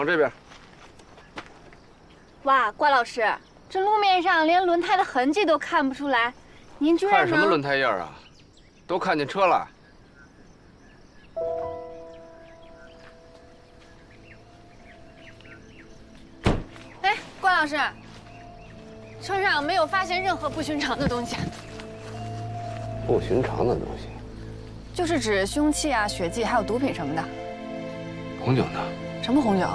往这边。哇，关老师，这路面上连轮胎的痕迹都看不出来，您居然看什么轮胎印啊？都看见车了。哎，关老师，车上没有发现任何不寻常的东西。不寻常的东西，就是指凶器啊、血迹，还有毒品什么的。红酒呢？什么红酒？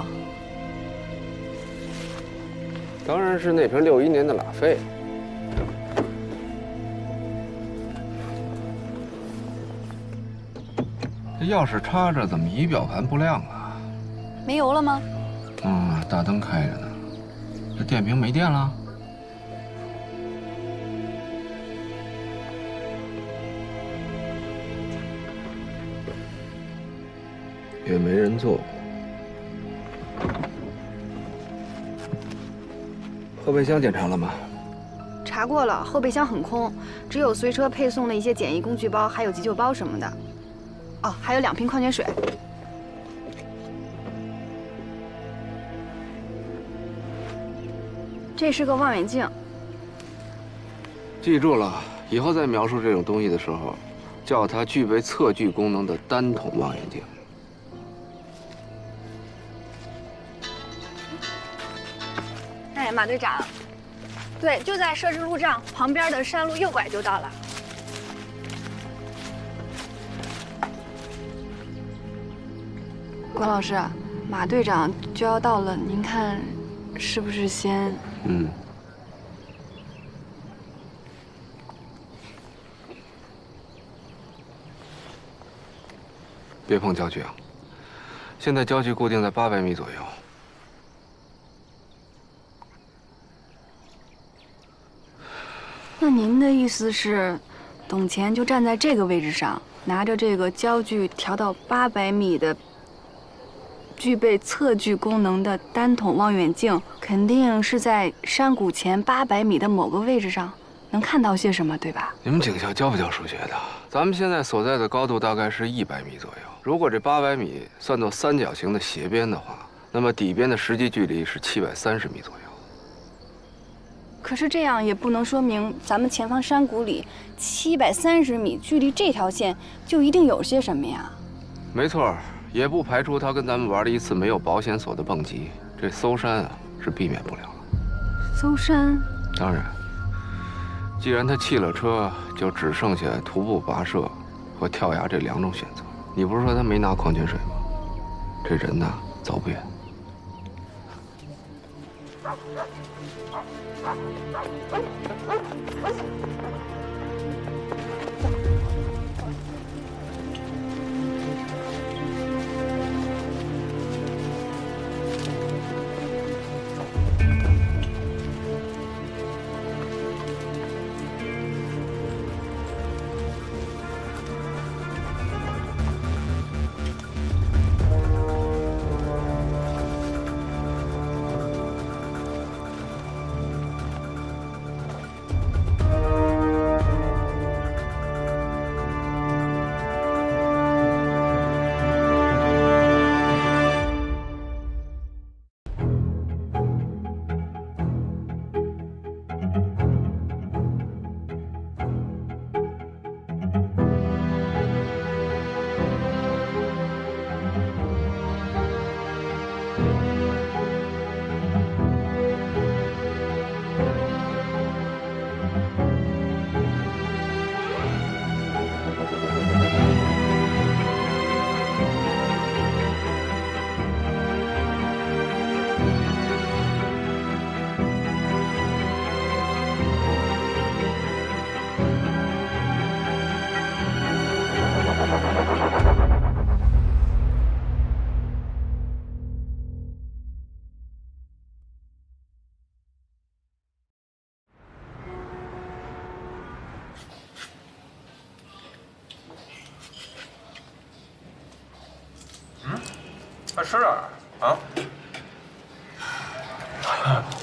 当然是那瓶61年的拉菲。这钥匙插着，怎么仪表盘不亮啊？没油了吗？大灯开着呢。这电瓶没电了？也没人坐过。后备箱检查了吗？查过了，后备箱很空，只有随车配送的一些简易工具包，还有急救包什么的。哦，还有2瓶矿泉水。这是个望远镜。记住了，以后再描述这种东西的时候，叫它具备测距功能的单筒望远镜。哎，马队长，对，就在设置路障旁边的山路右拐就到了。关老师，马队长就要到了，您看是不是先？别碰焦距啊！现在焦距固定在800米左右。那您的意思是，董乾就站在这个位置上，拿着这个焦距调到800米的、具备测距功能的单筒望远镜，肯定是在山谷前800米的某个位置上，能看到些什么，对吧？你们警校教不教数学的？咱们现在所在的高度大概是100米左右。如果这800米算作三角形的斜边的话，那么底边的实际距离是730米左右。可是这样也不能说明咱们前方山谷里730米距离这条线就一定有些什么呀？没错，也不排除他跟咱们玩了一次没有保险锁的蹦极，这搜山啊是避免不了了。搜山？当然，既然他弃了车，就只剩下徒步跋涉和跳崖这2种选择。你不是说他没拿矿泉水吗？这人呐，走不远。快吃点啊！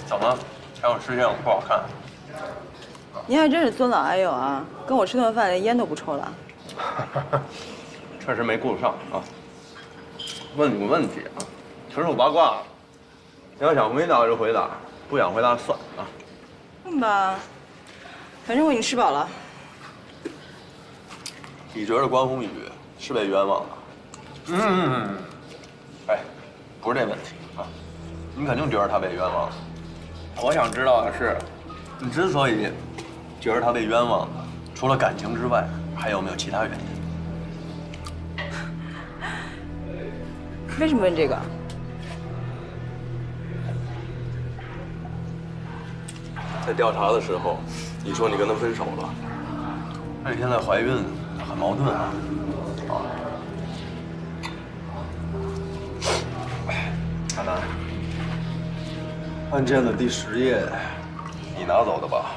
怎么，嫌我吃相不好看？您还真是尊老爱幼啊！跟我吃顿饭连烟都不抽了。确实没顾上啊。问你个问题啊，纯属八卦，你要想回答就回答，不想回答算了啊。问吧，反正我已经吃饱了。你觉得关宏宇是被冤枉的？哎，不是这问题啊，你肯定觉得他被冤枉。我想知道的是，你之所以觉得他被冤枉，除了感情之外，还有没有其他原因？为什么问这个？在调查的时候，你说你跟他分手了，那你现在怀孕，很矛盾啊。阿南，案件的第10页，你拿走的吧？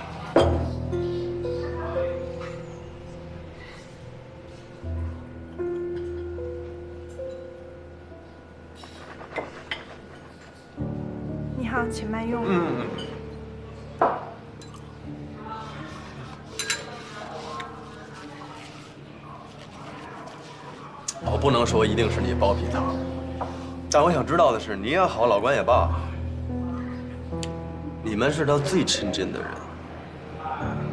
你好，请慢用。我不能说一定是你包庇他，但我想知道的是，你也好，老关也罢，你们是他最亲近的人，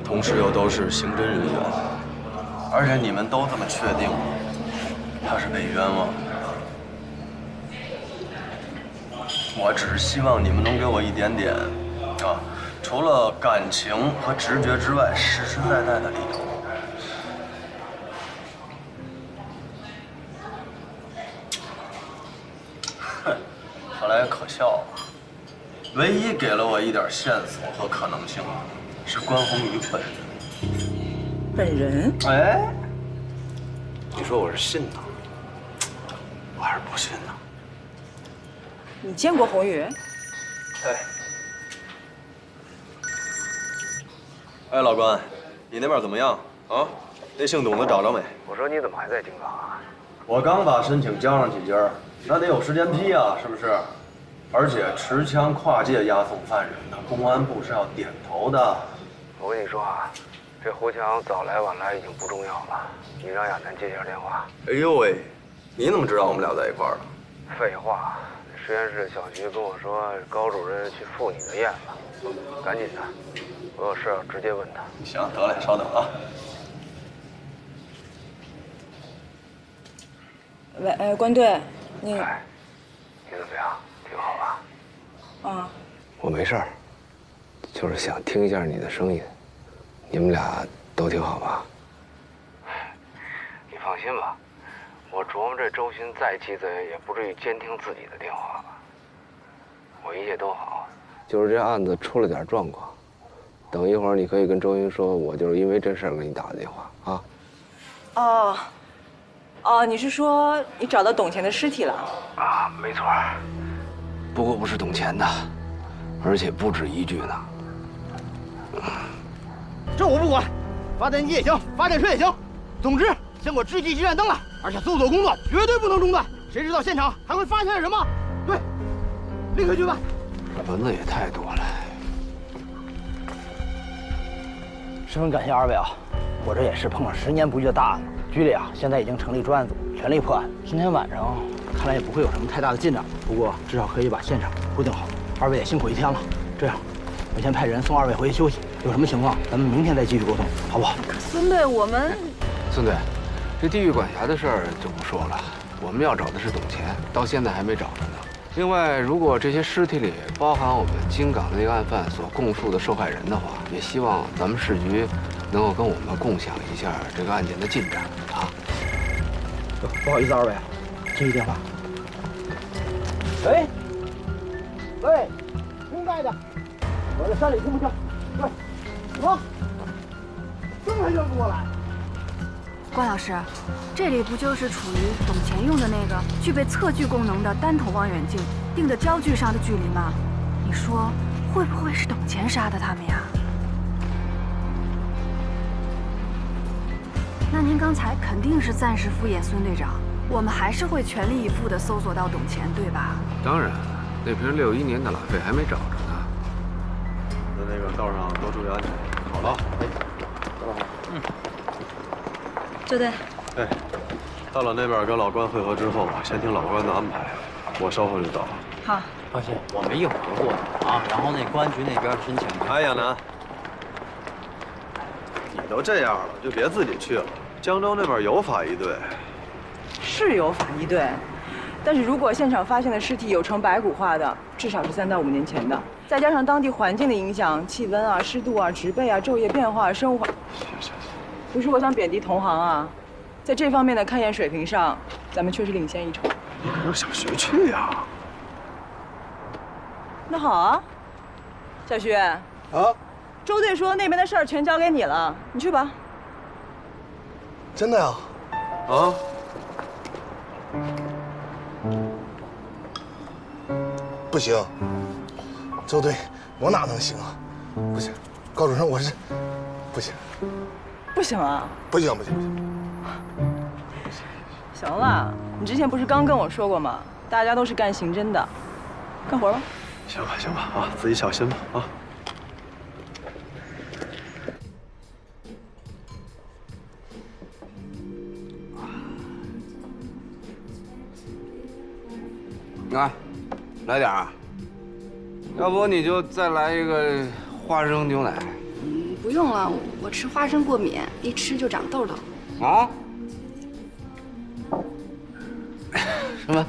同时又都是刑侦人员，而且你们都这么确定他是被冤枉的。我只是希望你们能给我一点点啊，除了感情和直觉之外，实实在在的理由。说来也可笑了，唯一给了我一点线索和可能性的是关宏宇本人。本人？哎，你说我是信呢，我还是不信呢？你见过宏宇？哎，老关，你那边怎么样啊？那姓董的找着没？我说你怎么还在京港啊？我刚把申请交上几家，那得有时间批啊，是不是？而且持枪跨界押送犯人呢，公安部是要点头的。我跟你说啊，这胡强早来晚来已经不重要了，你让亚楠接一下电话。哎呦喂，你怎么知道我们俩在一块儿了？废话，实验室小徐跟我说高主任去赴你的宴了，赶紧的，我有事要直接问他。行，得嘞，稍等啊。喂，关队，你哎，你怎么样？挺好吧？啊，我没事儿，就是想听一下你的声音。你们俩都挺好吧？你放心吧，我琢磨这周鑫再鸡贼，也不至于监听自己的电话吧？我一切都好。就是这案子出了点状况，等一会儿你可以跟周云说，我就是因为这事儿给你打的电话啊。哦，你是说你找到董钱的尸体了？啊，没错。不过不是董钱的，而且不止一具呢。这我不管，发电机也行，发电车也行，总之先给我支起急转灯来，而且搜索工作绝对不能中断。谁知道现场还会发现什么？对，立刻去办。蚊子也太多了。十分感谢二位啊，我这也是碰上10年不遇的大案子。局里啊，现在已经成立专案组，全力破案。今天晚上看来也不会有什么太大的进展，不过至少可以把现场固定好。二位也辛苦一天了，这样，我先派人送二位回去休息。有什么情况，咱们明天再继续沟通，好不好？孙队，我们孙队，这地狱管辖的事儿就不说了，我们要找的是董钱，到现在还没找着呢。另外，如果这些尸体里包含我们京港的那个案犯所供述的受害人的话，也希望咱们市局能够跟我们共享一下这个案件的进展啊。不好意思，二位，接一电话。喂，喂，听在的，我在山里听不清。喂，什么？这么还认不过来？关老师，这里不就是处于董钱用的那个具备测距功能的单筒望远镜定的焦距上的距离吗？你说会不会是董钱杀的他们呀？那您刚才肯定是暂时敷衍孙队长，我们还是会全力以赴地搜索到董钱，对吧？当然，那瓶61年的拉菲还没找着呢。在那个道上多注意安全。好了，周队，哎，到了那边跟老关会合之后，先听老关的安排，我稍后就到。好。啊，放心，我们一会儿就过去啊。然后那公安局那边申请。哎，亚楠，你都这样了，就别自己去了。江州那边有法医队，是有法医队，但是如果现场发现的尸体有呈白骨化的，至少是3到5年前的，再加上当地环境的影响，气温啊、湿度啊、植被啊、昼夜变化、生物化，不是我想贬低同行啊，在这方面的勘验水平上，咱们确实领先一筹。你可让小徐去呀？那好啊，小徐啊，周队说那边的事儿全交给你了，你去吧。真的呀？啊？不行，周队，我哪能行啊？不行，高主任，我是不行。不行啊？不行不行不行！行了，你之前不是刚跟我说过吗？大家都是干刑侦的，干活吧。行吧行吧啊，自己小心吧啊。啊，来点儿，要不你就再来一个花生牛奶。不用了，我吃花生过敏，一吃就长痘痘。啊？什么？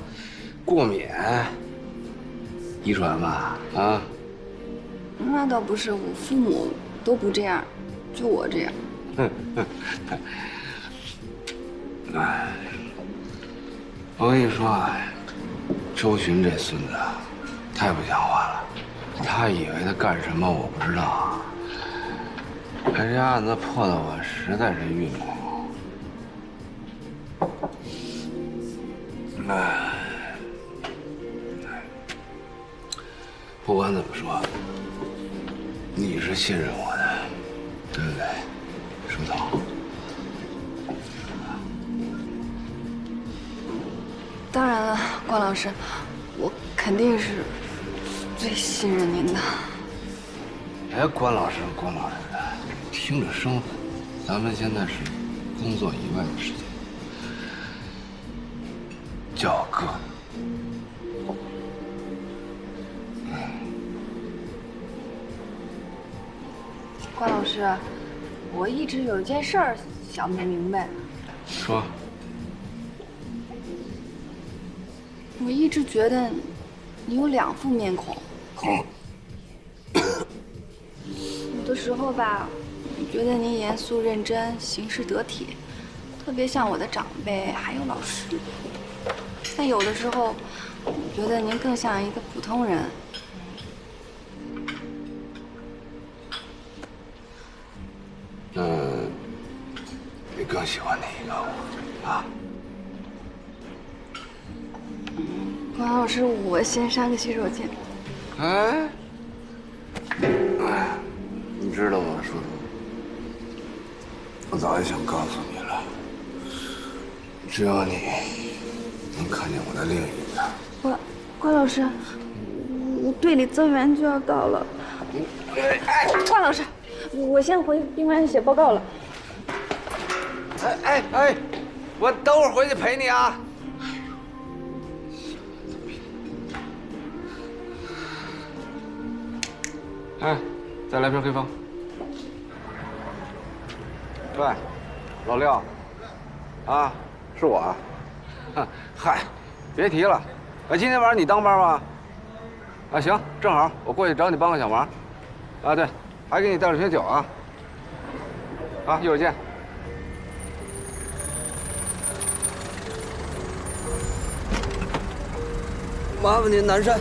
过敏？遗传吧？啊？那倒不是，我父母都不这样，就我这样。哎，我跟你说啊，周巡这孙子太不像话了，他以为他干什么我不知道，可这案子破的我实在是郁闷。哎，不管怎么说，你是信任我的，对不对，书童？当然了，关老师，我肯定是最信任您的。哎，关老师，关老师的，听着生分，咱们现在是工作以外的事情，叫我哥。关老师，我一直有一件事儿想不明白。说。我一直觉得你有2副面孔，有的时候吧，我觉得您严肃认真，行事得体，特别像我的长辈还有老师。但有的时候，我觉得您更像一个普通人。你更喜欢哪一个啊？关老师，我先上个洗手间。哎，你知道吗，书童？我早就想告诉你了，只有你能看见我的另一个。关老师，我队里增援就要到了。关老师，我先回宾馆写报告了。哎，我等会儿回去陪你啊。哎，再来瓶黑蜂。喂，老廖，啊，是我啊。嗨，别提了。哎，今天晚上你当班吗？啊，行，正好我过去找你帮个小忙。啊，对，还给你带了瓶酒啊。啊，一会儿见。麻烦您南山。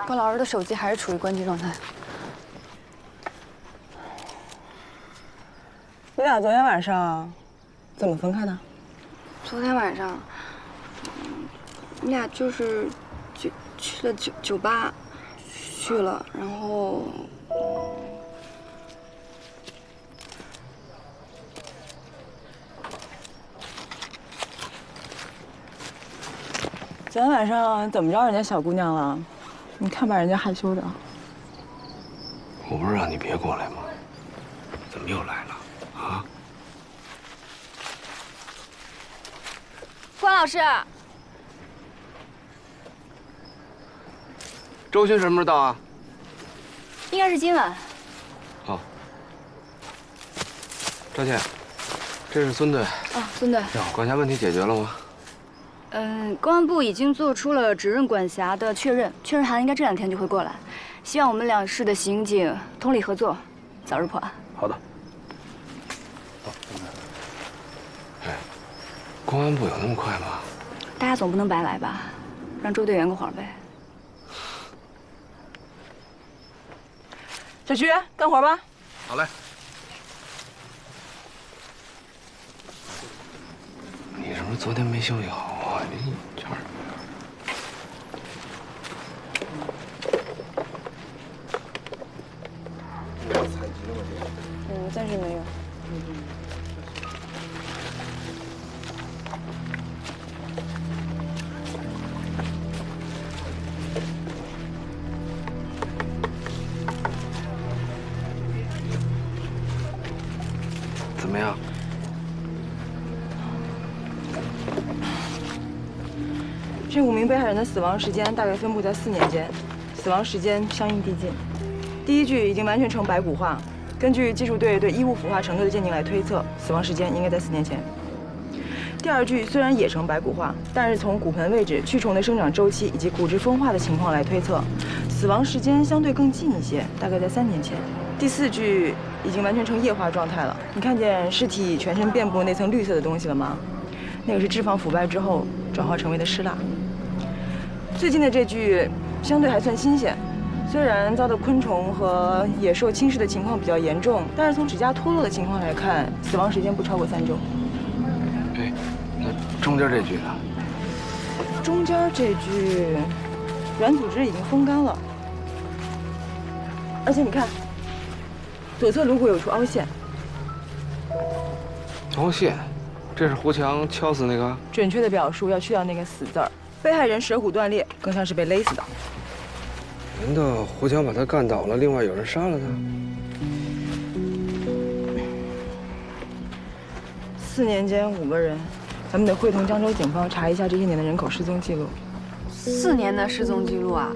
关老师的手机还是处于关机状态。你俩昨天晚上怎么分开的？昨天晚上，我们俩就是去了酒吧，去了，然后昨天晚上怎么着人家小姑娘了？你看把人家害羞的。我不是让你别过来吗？怎么又来了？啊？关老师，周巡什么时候到啊？应该是今晚。好。赵倩，这是孙队。啊，孙队。管辖问题解决了吗？公安部已经做出了指认管辖的确认函，应该这2天就会过来。希望我们2市的刑警通力合作，早日破案。好的。哎，公安部有那么快吗？大家总不能白来吧，让周队圆个谎呗。小徐，干活吧。好嘞。你是不是昨天没休息好啊？这一圈儿。暂时没有。怎么样？这5名被害人的死亡时间大概分布在4年间，死亡时间相应递进。第一具已经完全呈白骨化，根据技术队对衣物腐化程度的鉴定来推测，死亡时间应该在4年前。第二具虽然也呈白骨化，但是从骨盆位置、蛆虫的生长周期以及骨质风化的情况来推测，死亡时间相对更近一些，大概在3年前。第4具已经完全呈液化状态了，你看见尸体全身遍布那层绿色的东西了吗？那个是脂肪腐败之后转化成为的尸蜡。最近的这具相对还算新鲜，虽然遭到昆虫和野兽侵蚀的情况比较严重，但是从指甲脱落的情况来看，死亡时间不超过3周。哎，那中间这具呢？中间这具软组织已经风干了，而且你看，左侧颅骨有处凹陷。凹陷，这是胡强敲死那个？准确的表述要去掉那个“死”字儿。被害人舌骨断裂，更像是被勒死的。难道胡强把他干倒了，另外有人杀了他？4年间5个人，咱们得会同江州警方查一下这些年的人口失踪记录。4年的失踪记录啊，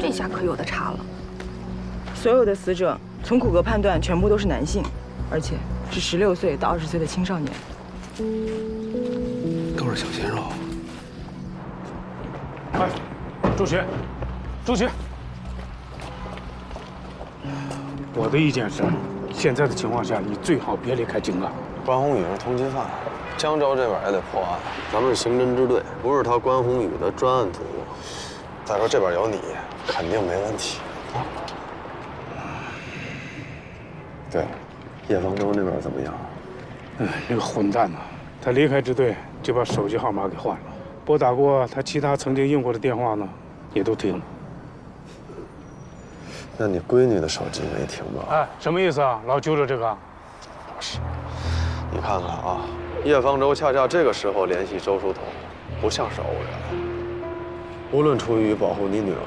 这下可有的查了。所有的死者从骨骼判断全部都是男性，而且是16岁到20岁的青少年，都是小鲜肉。哎，周巡，周巡，我的意见是，现在的情况下，你最好别离开京安。关宏宇是通缉犯，江州这边也得破案。咱们是刑侦支队，不是他关宏宇的专案组。再说这边有你，肯定没问题。对了，叶方舟那边怎么样？那个混蛋呐，他离开支队就把手机号码给换了。拨打过他其他曾经用过的电话呢，也都停了。那你闺女的手机没停吧？哎，什么意思啊？老揪着这个？不是，你看看啊，叶方舟恰恰这个时候联系周书彤，不像是偶然。无论出于保护你女儿，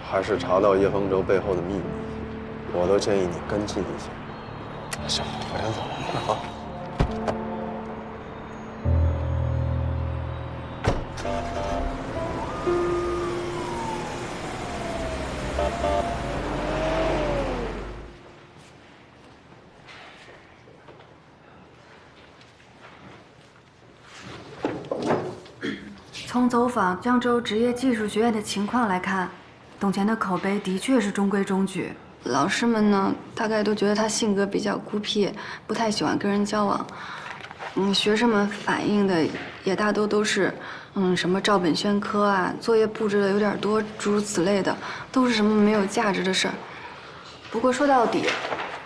还是查到叶方舟背后的秘密，我都建议你跟进一下。行，我先走了啊。从走访江州职业技术学院的情况来看，董乾的口碑的确是中规中矩。老师们呢，大概都觉得他性格比较孤僻，不太喜欢跟人交往。学生们反映的也大多都是，什么照本宣科啊，作业布置的有点多，诸如此类的，都是什么没有价值的事儿。不过说到底，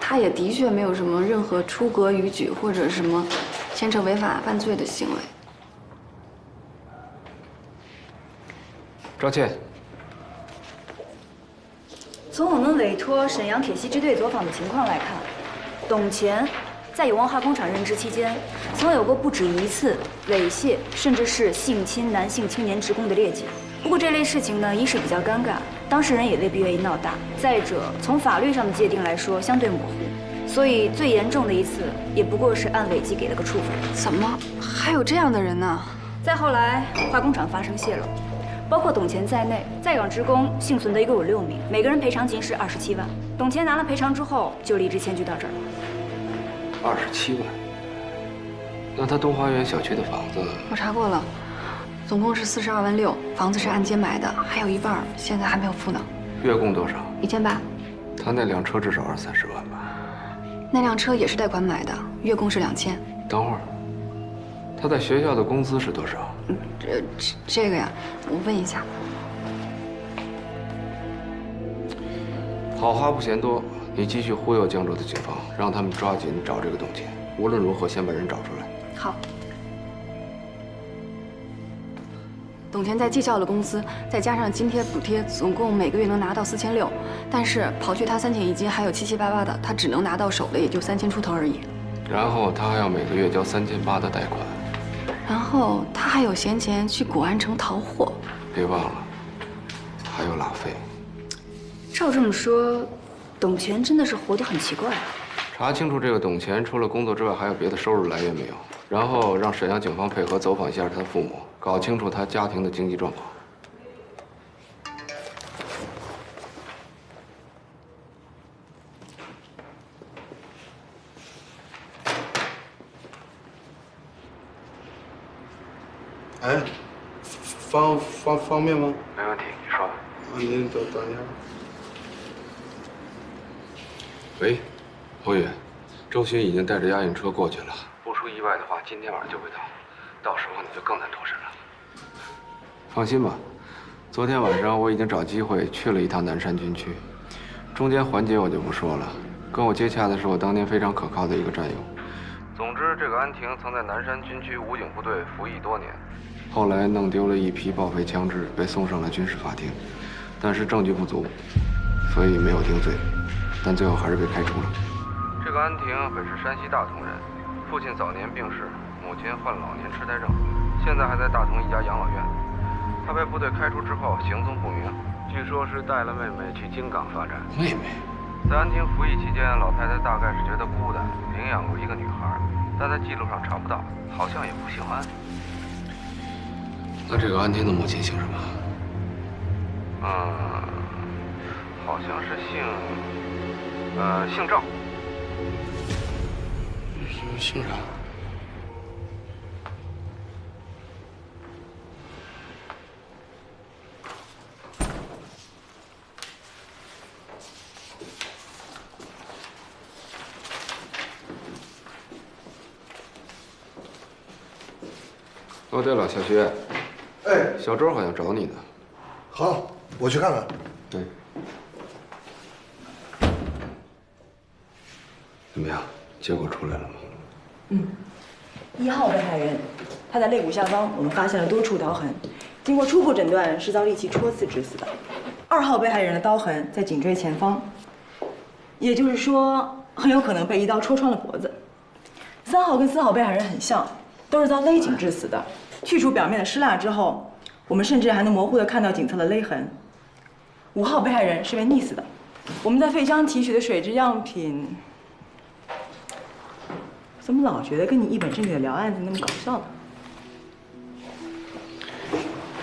他也的确没有什么任何出格逾矩或者什么牵扯违法犯罪的行为。赵倩，从我们委托沈阳铁西支队走访的情况来看，董乾在永旺化工厂任职期间，曾有过不止一次猥亵甚至是性侵男性青年职工的劣迹。不过这类事情呢，一是比较尴尬，当事人也未必愿意闹大；再者，从法律上的界定来说，相对模糊，所以最严重的一次也不过是按违纪给了个处分。怎么还有这样的人呢？再后来，化工厂发生泄漏，包括董乾在内，在岗职工幸存的一共有6名，每个人赔偿金是27万。董乾拿了赔偿之后，就离职迁居到这儿了。27万？那他东华园小区的房子？我查过了，总共是42万6，房子是按揭买的，还有一半现在还没有付呢。月供多少？1800。他那辆车至少20-30万吧？那辆车也是贷款买的，月供是2000。等会儿，他在学校的工资是多少？这个呀，我问一下。好话不嫌多，你继续忽悠江州的警方，让他们抓紧找这个董乾，无论如何先把人找出来。好。董乾在技校的工资，再加上津贴补贴，总共每个月能拿到4600，但是刨去他3险1金，还有788的，他只能拿到手的也就3000出头而已。然后他还要每个月交3800的贷款。然后他还有闲钱去古玩城淘货。别忘了，还有拉菲。照这么说，董乾真的是活得很奇怪啊。查清楚这个董乾除了工作之外还有别的收入来源没有，然后让沈阳警方配合走访一下他的父母，搞清楚他家庭的经济状况。哎，方便吗？没问题，你说。您等一下。喂，侯宇，周巡已经带着押运车过去了，不出意外的话，今天晚上就会到，到时候你就更难脱身了。放心吧，昨天晚上我已经找机会去了一趟南山军区，中间环节我就不说了。跟我接洽的是我当年非常可靠的一个战友。总之，这个安婷曾在南山军区武警部队服役多年，后来弄丢了一批报废枪支，被送上了军事法庭，但是证据不足，所以没有定罪，但最后还是被开除了。这个安婷本是山西大同人，父亲早年病逝，母亲患老年痴呆症，现在还在大同一家养老院。她被部队开除之后行踪不明，据说是带了妹妹去京港发展。妹妹？在安婷服役期间，老太太大概是觉得孤单，领养过一个女孩，但在记录上查不到，好像也不姓安。那这个安婷的母亲姓什么？好像是姓赵。姓啥？哦，对了，小徐，哎，小周好像找你呢。好，我去看看。对。怎么样？结果出来了吗？1号被害人，他在肋骨下方我们发现了多处刀痕，经过初步诊断是遭利器戳刺致死的。2号被害人的刀痕在颈椎前方，也就是说很有可能被一刀戳穿了脖子。3号跟4号被害人很像，都是遭勒颈致死的。去除表面的湿蜡之后，我们甚至还能模糊地看到颈侧的勒痕。5号被害人是被溺死的，我们在肺腔提取的水质样品，怎么老觉得跟你一本正经的聊案子那么搞笑呢？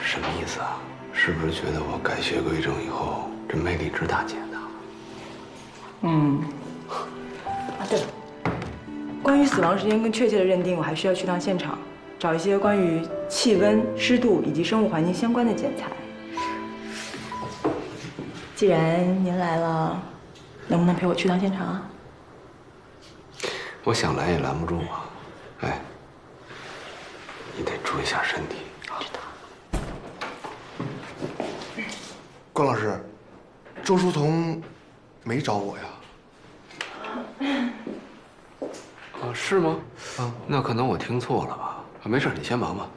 什么意思啊？是不是觉得我改邪归正以后，这魅力值大减呢？对了，关于死亡时间更确切的认定，我还需要去趟现场，找一些关于气温、湿度以及生物环境相关的检材。既然您来了，能不能陪我去趟现场啊？我想来也拦不住啊！哎，你得注意下身体。知道。关老师，周书彤没找我呀？是吗？那可能我听错了吧？没事，你先忙吧。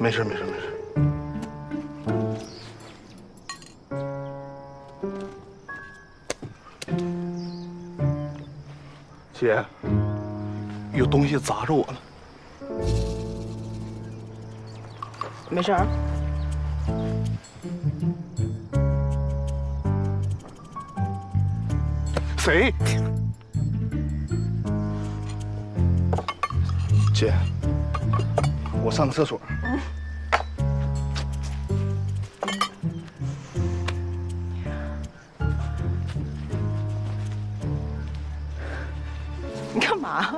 没事没事没事。姐，有东西砸着我了。没事儿。谁？姐，我上个厕所。你干嘛？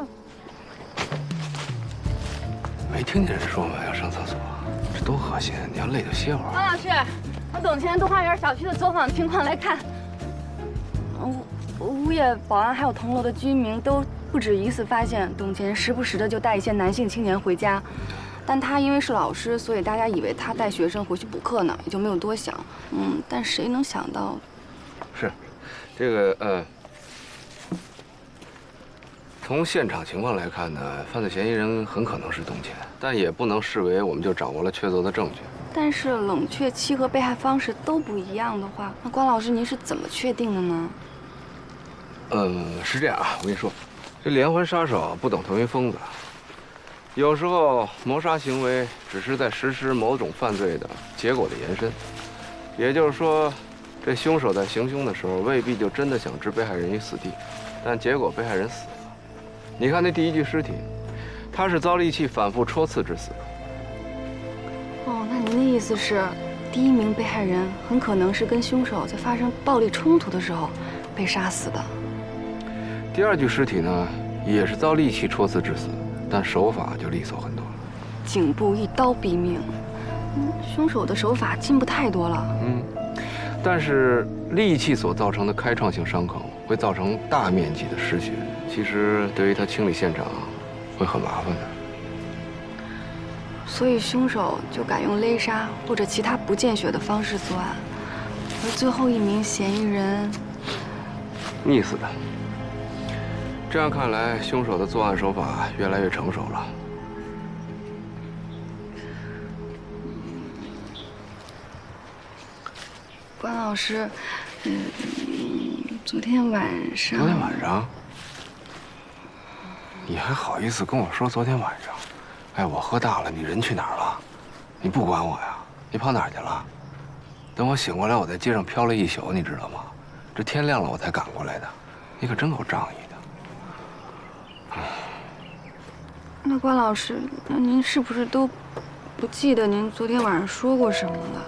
没听见人说吗？要上厕所，这多恶心！你要累就歇会儿。王老师，从董前东花园小区的走访情况来看，物业、保安还有同楼的居民都不止一次发现董前时不时的就带一些男性青年回家，但他因为是老师，所以大家以为他带学生回去补课呢，也就没有多想。但谁能想到？是，这个从现场情况来看呢，犯罪嫌疑人很可能是董前，但也不能视为我们就掌握了确凿的证据。但是冷却期和被害方式都不一样的话，那关老师您是怎么确定的呢？是这样啊，我跟你说，这连环杀手不等同于疯子，有时候谋杀行为只是在实施某种犯罪的结果的延伸，也就是说，这凶手在行凶的时候未必就真的想置被害人于死地，但结果被害人死了。你看那第一具尸体，他是遭利器反复戳刺致死的。哦，那您的意思是，第一名被害人很可能是跟凶手在发生暴力冲突的时候被杀死的。第二具尸体呢，也是遭利器戳刺致死，但手法就利索很多了。颈部一刀毙命，凶手的手法进步太多了。但是利器所造成的开创性伤口会造成大面积的失血，其实对于他清理现场会很麻烦的。所以凶手就改用勒杀或者其他不见血的方式作案，而最后一名嫌疑人溺死的。这样看来，凶手的作案手法越来越成熟了。关老师，昨天晚上。昨天晚上？你还好意思跟我说昨天晚上？哎，我喝大了，你人去哪儿了？你不管我呀？你跑哪儿去了？等我醒过来，我在街上飘了一宿，你知道吗？这天亮了我才赶过来的。你可真够仗义的。那关老师，那您是不是都不记得您昨天晚上说过什么了？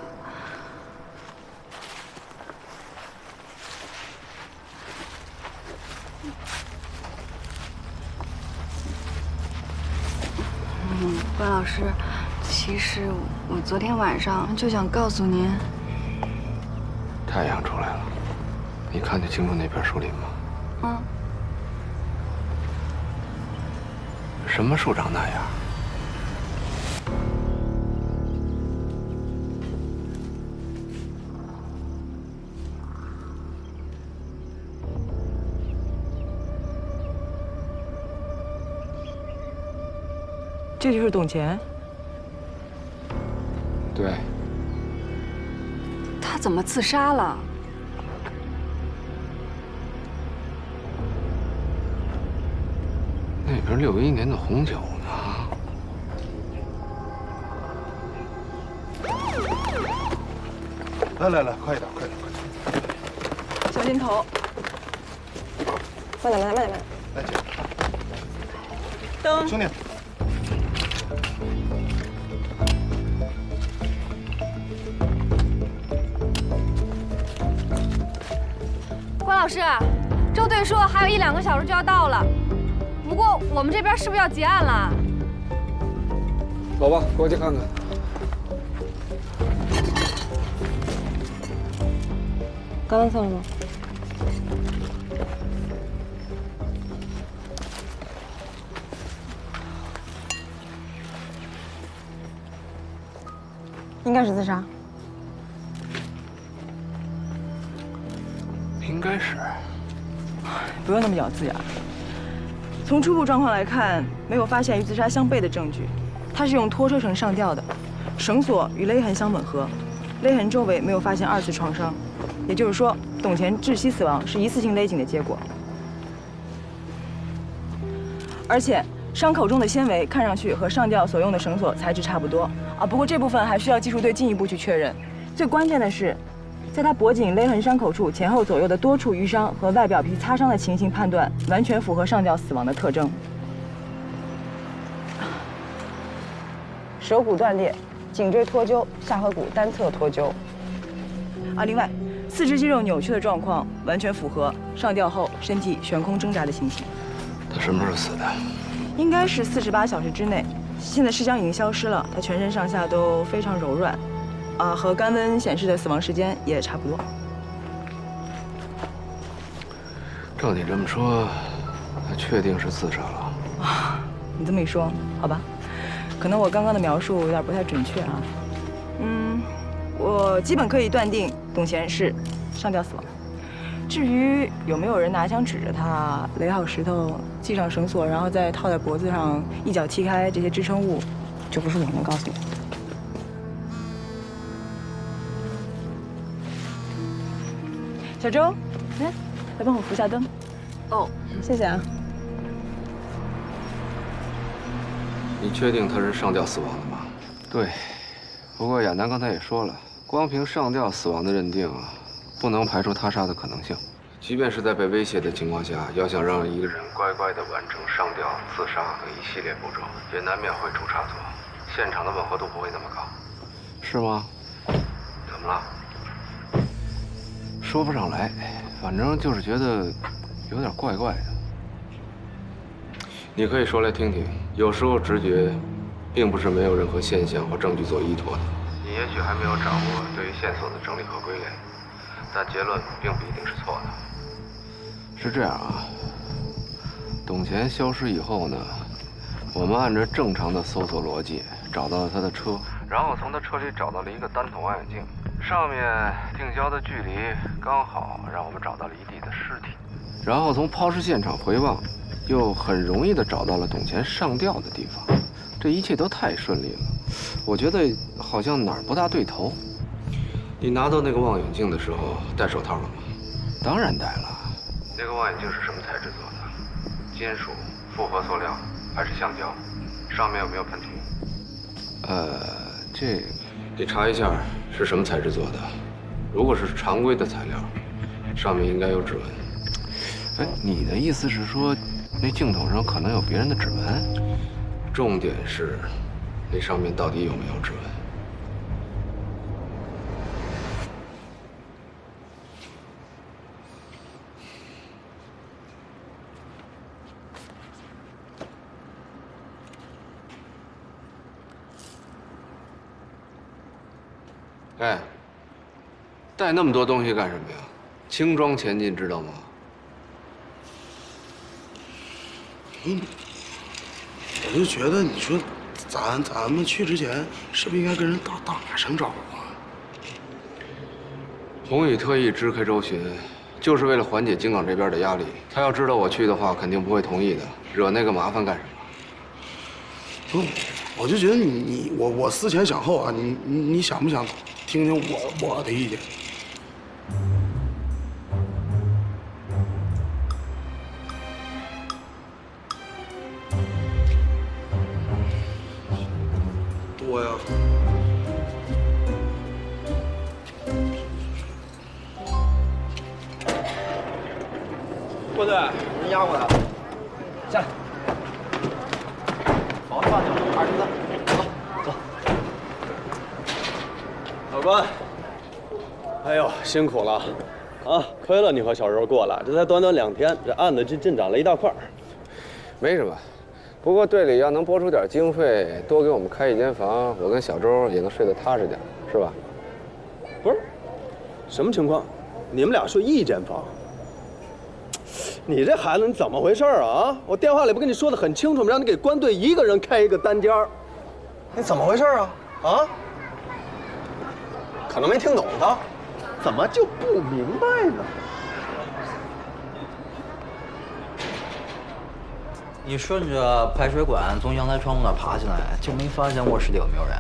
关老师，其实我昨天晚上就想告诉您。太阳出来了，你看得清楚那片树林吗？什么树长那样？这就是董前。对。他怎么自杀了？那边61年的红酒呢？来，快点，快点！小心头。慢点，来，姐。灯。兄弟。关老师，周队说还有1、2个小时就要到了，不过我们这边是不是要结案了？走吧，过去看看。刚刚测了吗？应该是自杀。应该是。不用那么咬字呀。从初步状况来看，没有发现与自杀相悖的证据。他是用拖车绳上吊的，绳索与勒痕相吻合，勒痕周围没有发现2次创伤，也就是说，董乾窒息死亡是一次性勒紧的结果。而且伤口中的纤维看上去和上吊所用的绳索材质差不多啊，不过这部分还需要技术队进一步去确认。最关键的是，在他脖颈勒痕伤口处前后左右的多处淤伤和外表皮擦伤的情形判断，完全符合上吊死亡的特征。手骨断裂，颈椎脱臼，下颌骨单侧脱臼。啊，另外，四肢肌肉扭曲的状况完全符合上吊后身体悬空挣扎的情形。他什么时候死的？应该是48小时之内。现在尸僵已经消失了，他全身上下都非常柔软，啊，和肛温显示的死亡时间也差不多。照你这么说，他确定是自杀了。啊，你这么一说，好吧，可能我刚刚的描述有点不太准确啊。我基本可以断定董乾是上吊死亡。至于有没有人拿枪指着他，垒好石头，系上绳索，然后再套在脖子上，一脚踢开这些支撑物，就不是我能告诉你的。小周，来帮我扶下灯。哦，谢谢啊。你确定他是上吊死亡的吗？对，不过亚楠刚才也说了，光凭上吊死亡的认定啊，不能排除他杀的可能性。即便是在被威胁的情况下，要想让一个人乖乖地完成上吊、自杀等一系列步骤，也难免会出差错，现场的吻合度不会那么高，是吗？怎么了？说不上来，反正就是觉得有点怪怪的。你可以说来听听。有时候直觉，并不是没有任何现象或证据做依托的。你也许还没有掌握对于线索的整理和归类，但结论并不一定是错的。是这样啊，董乾消失以后呢，我们按照正常的搜索逻辑找到了他的车，然后从他车里找到了一个单筒望远镜，上面定焦的距离刚好让我们找到了一地的尸体，然后从抛尸现场回望，又很容易地找到了董乾上吊的地方，这一切都太顺利了。我觉得好像哪儿不大对头。你拿到那个望远镜的时候戴手套了吗？当然戴了。那个望远镜是什么材质做的？金属、复合塑料还是橡胶？上面有没有喷涂？这个你查一下是什么材质做的。如果是常规的材料，上面应该有指纹。哎，你的意思是说，那镜头上可能有别人的指纹？重点是，那上面到底有没有指纹？哎，带那么多东西干什么呀？轻装前进，知道吗？我就觉得，你说咱们去之前，是不是应该跟人打声招呼啊？宏宇特意支开周巡，就是为了缓解京港这边的压力。他要知道我去的话，肯定不会同意的。惹那个麻烦干什么？不，我就觉得我思前想后啊，你想不想听听我的意见？多呀。郭队，人押过来了，下来。好好放下，23，走。老关，哎呦，辛苦了，啊，亏了你和小柔过来，这才短短2天，这案子进展了一大块。没什么，不过队里要能拨出点经费，多给我们开一间房，我跟小周也能睡得踏实点，是吧？不是，什么情况？你们俩睡一间房？你这孩子你怎么回事啊？我电话里不跟你说的很清楚吗？让你给关队一个人开一个单间儿。你怎么回事啊？啊？可能没听懂他，怎么就不明白呢？你顺着排水管从阳台窗户那爬进来，就没发现卧室里有没有人？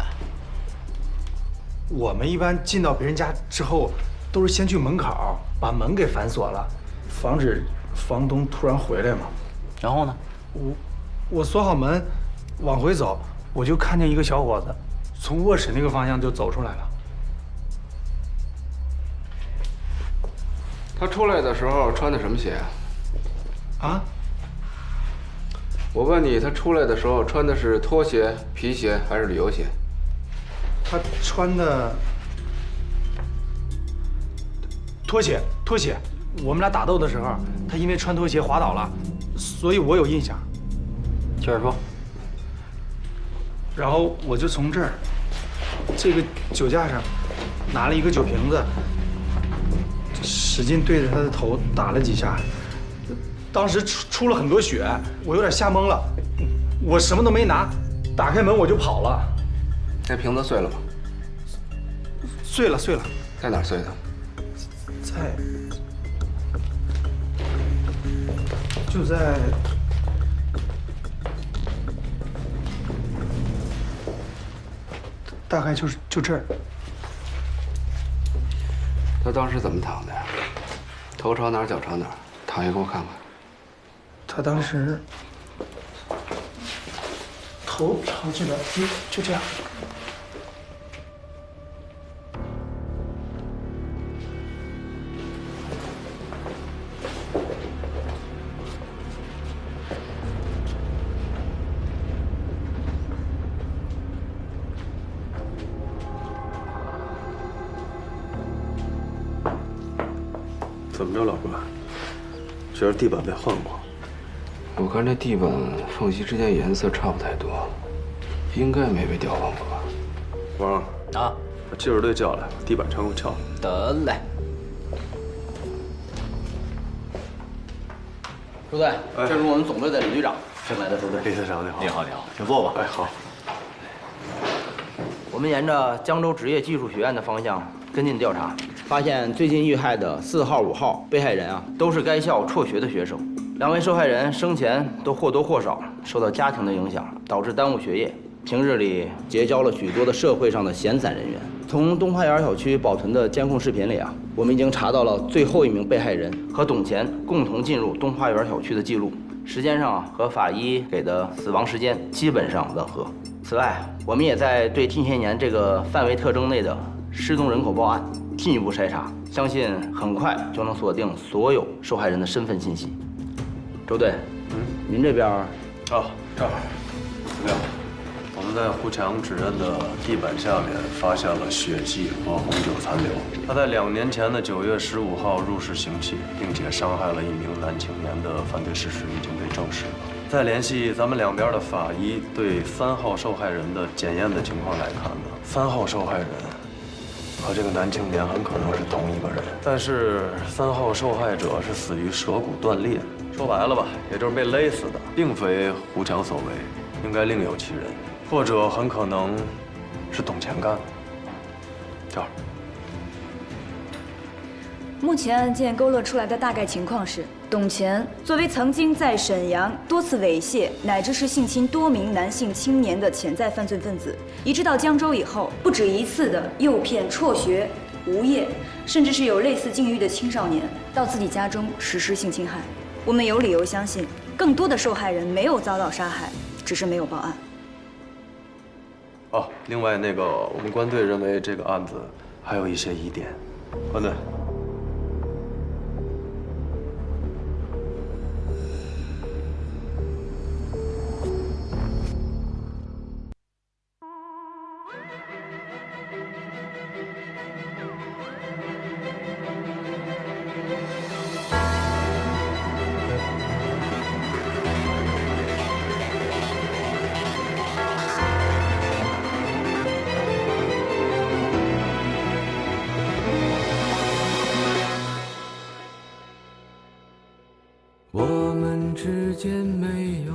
我们一般进到别人家之后，都是先去门口把门给反锁了，防止房东突然回来嘛。然后呢？我锁好门，往回走，我就看见一个小伙子从卧室那个方向就走出来了。他出来的时候穿的什么鞋啊？啊？我问你，他出来的时候穿的是拖鞋、皮鞋还是旅游鞋？他穿的拖鞋。我们俩打斗的时候，他因为穿拖鞋滑倒了，所以我有印象。接着说。然后我就从这儿，这个酒架上，拿了一个酒瓶子，使劲对着他的头打了几下。当时出了很多血，我有点吓懵了，我什么都没拿，打开门我就跑了。那瓶子碎了吗？碎了。在哪儿碎的？就在大概就这儿。他当时怎么躺的呀？头朝哪儿，脚朝哪儿？躺下给我看看。他当时头朝这边，就这样。怎么着，老哥？觉得地板被换过？我看这地板缝隙之间颜色差不太多，应该没被调换过吧？王啊，把技术队叫来，把地板全给我撬了。得嘞。周队，这是我们总队的李队长，新来的周队。李队长，你好。你好，你好，请坐吧。哎，好。我们沿着江州职业技术学院的方向跟进调查，发现最近遇害的4号、5号被害人啊，都是该校辍学的学生。2位受害人生前都或多或少受到家庭的影响，导致耽误学业，平日里结交了许多的社会上的闲散人员。从东花园小区保存的监控视频里啊，我们已经查到了最后一名被害人和董乾共同进入东花园小区的记录，时间上啊和法医给的死亡时间基本上吻合。此外，我们也在对近些年这个范围特征内的失踪人口报案进一步筛查，相信很快就能锁定所有受害人的身份信息。周队，您这边啊，正好，怎么样？我们在胡强指认的地板下面发现了血迹和红酒残留。他在2年前的9月15号入室行乞，并且伤害了一名男青年的犯罪事实已经被证实了。再联系咱们两边的法医对3号受害人的检验的情况来看呢，3号受害人和这个男青年很可能是同一个人，但是3号受害者是死于舌骨断裂，说白了吧，也就是被勒死的，并非胡强所为，应该另有其人，或者很可能是董乾干的。跳。目前案件勾勒出来的大概情况是，董乾作为曾经在沈阳多次猥亵乃至是性侵多名男性青年的潜在犯罪分子，移至到江州以后，不止一次的诱骗辍学、无业，甚至是有类似境遇的青少年到自己家中实施性侵害。我们有理由相信，更多的受害人没有遭到杀害，只是没有报案。哦，另外那个，我们官队认为这个案子还有一些疑点。官队。我们之间没有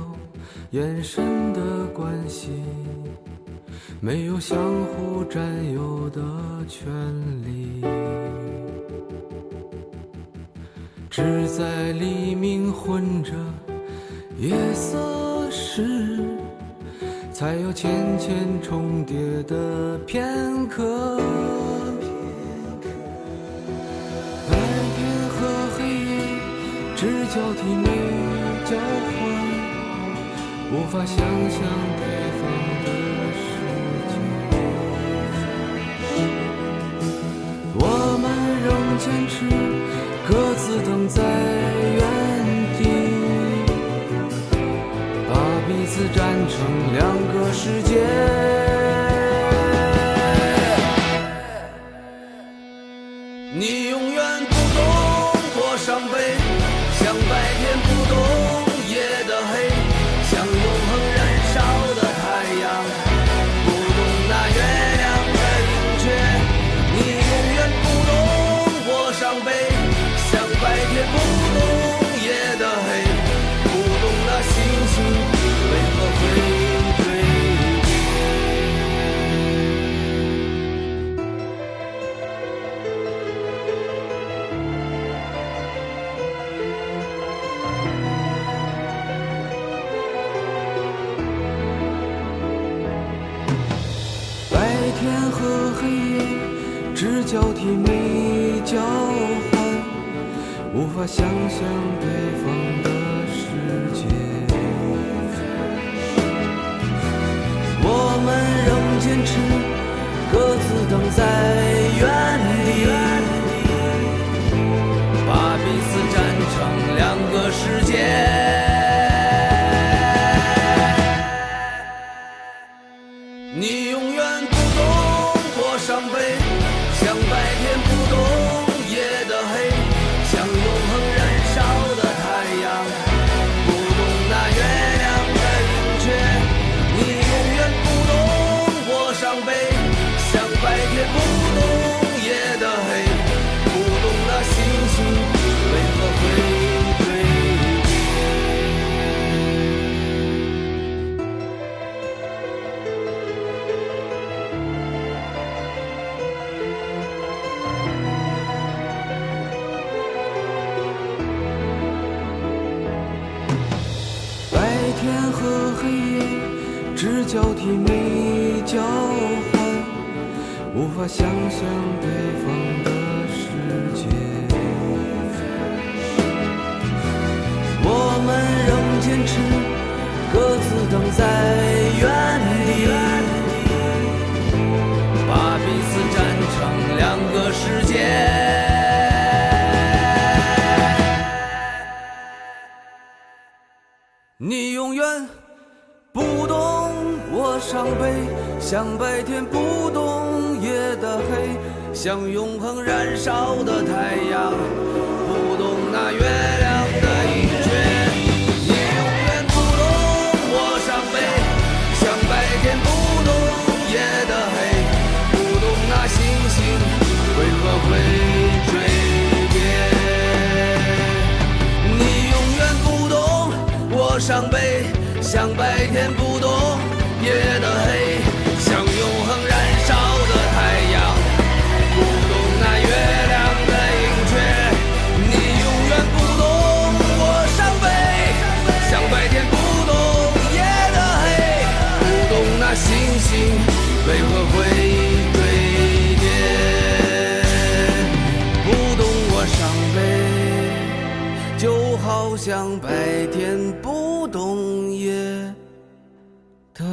眼神的关系，没有相互占有的权利，只在黎明混着夜色时才有浅浅重叠的片刻。白天和黑夜只交替没交换，无法想象对方的世界。我们仍坚持各自等在原地，把彼此站成两个世界。你永远不懂我伤悲，像白天不懂夜的黑，像永恒燃烧的太阳，不懂那月亮的盈缺。你永远不懂我伤悲，像白天不懂夜的黑，不懂那星星为何会坠跌。白天和黑夜只交替没交换，无法想象对方的世界。我们仍坚持各自等在原地，把彼此站成两个世界。你永远不懂我伤悲，像白天不懂夜的黑，像永恒燃烧的太阳，不懂那月亮的盈缺。你永远不懂我伤悲，像白天不懂夜的黑，不懂那星星为何会坠跌。白天和黑夜只交替没交换，无法想象对方的世界。我们仍坚持各自等在原地，把彼此站成两个世界。你永远不懂我伤悲，像白天不懂夜的黑，像永恒燃烧的太阳，不懂那月亮的盈缺。你永远不懂我伤悲，像白天不懂夜的黑，不懂那星星为何会坠跌。你永远不懂我伤悲，像白天不懂夜的黑，像永恒燃烧的太阳，不懂那月亮的盈缺。你永远不懂我伤悲，像白天不懂夜的黑，不懂那星星为何会坠跌。不懂我伤悲，就好像白天不懂夜的